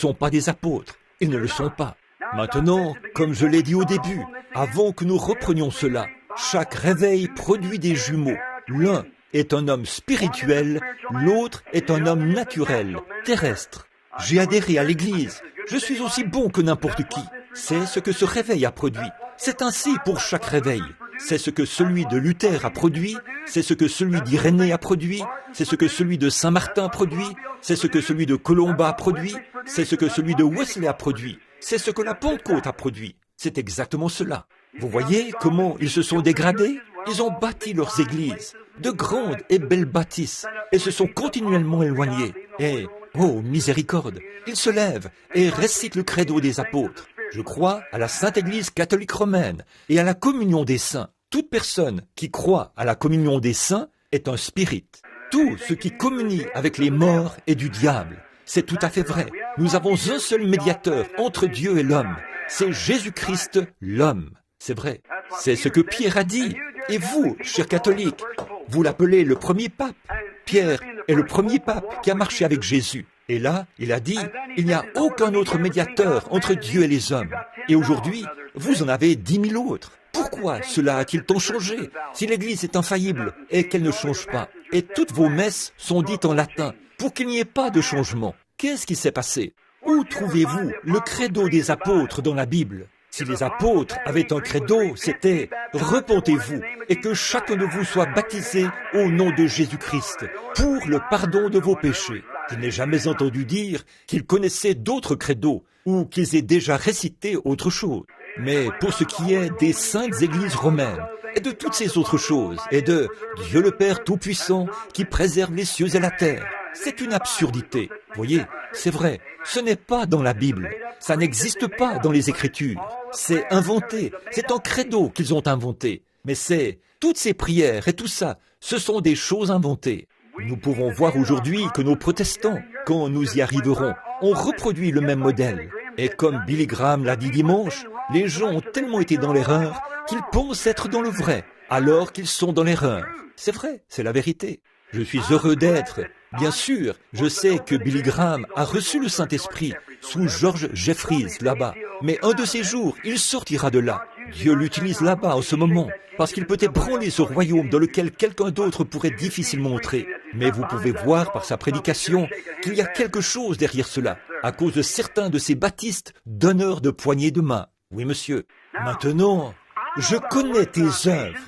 sont pas des apôtres. Ils ne le sont pas. Maintenant, comme je l'ai dit au début, avant que nous reprenions cela, chaque réveil produit des jumeaux. L'un est un homme spirituel, l'autre est un homme naturel, terrestre. J'ai adhéré à l'Église. Je suis aussi bon que n'importe qui. C'est ce que ce réveil a produit. C'est ainsi pour chaque réveil. C'est ce que celui de Luther a produit, c'est ce que celui d'Irénée a produit, c'est ce que celui de Saint-Martin a produit, c'est ce que celui de Colomba a produit, c'est ce que celui de Wesley a produit, c'est ce que la Pentecôte a produit. C'est exactement cela. Vous voyez comment ils se sont dégradés? Ils ont bâti leurs églises, de grandes et belles bâtisses, et se sont continuellement éloignés. Et, oh miséricorde, ils se lèvent et récitent le credo des apôtres. Je crois à la Sainte Église catholique romaine et à la communion des saints. Toute personne qui croit à la communion des saints est un spirit. Tout ce qui communie avec les morts est du diable. C'est tout à fait vrai. Nous avons un seul médiateur entre Dieu et l'homme. C'est Jésus-Christ, l'homme. C'est vrai. C'est ce que Pierre a dit. Et vous, chers catholiques, vous l'appelez le premier pape. Pierre est le premier pape qui a marché avec Jésus. Et là, il a dit, il n'y a aucun autre médiateur entre Dieu et les hommes. Et aujourd'hui, vous en avez 10 000 autres. Pourquoi cela a-t-il tant changé? Si l'Église est infaillible et qu'elle ne change pas, et toutes vos messes sont dites en latin, pour qu'il n'y ait pas de changement, qu'est-ce qui s'est passé? Où trouvez-vous le credo des apôtres dans la Bible? Si les apôtres avaient un credo, c'était « Repentez-vous et que chacun de vous soit baptisé au nom de Jésus-Christ pour le pardon de vos péchés ». Je n'ai jamais entendu dire qu'ils connaissaient d'autres credos ou qu'ils aient déjà récité autre chose. Mais pour ce qui est des saintes églises romaines et de toutes ces autres choses, et de Dieu le Père Tout-Puissant qui préserve les cieux et la terre, c'est une absurdité. Voyez, c'est vrai, ce n'est pas dans la Bible, ça n'existe pas dans les Écritures, c'est inventé, c'est un credo qu'ils ont inventé. Mais c'est, toutes ces prières et tout ça, ce sont des choses inventées. Nous pouvons voir aujourd'hui que nos protestants, quand nous y arriverons, ont reproduit le même modèle. Et comme Billy Graham l'a dit dimanche, les gens ont tellement été dans l'erreur qu'ils pensent être dans le vrai, alors qu'ils sont dans l'erreur. C'est vrai, c'est la vérité. Je suis heureux d'être. Bien sûr, je sais que Billy Graham a reçu le Saint-Esprit sous George Jeffries là-bas. Mais un de ces jours, il sortira de là. Dieu l'utilise là-bas en ce moment, parce qu'il peut ébranler ce royaume dans lequel quelqu'un d'autre pourrait difficilement entrer. Mais vous pouvez voir par sa prédication qu'il y a quelque chose derrière cela, à cause de certains de ces baptistes donneurs de poignées de main. Oui, monsieur. Maintenant, je connais tes œuvres.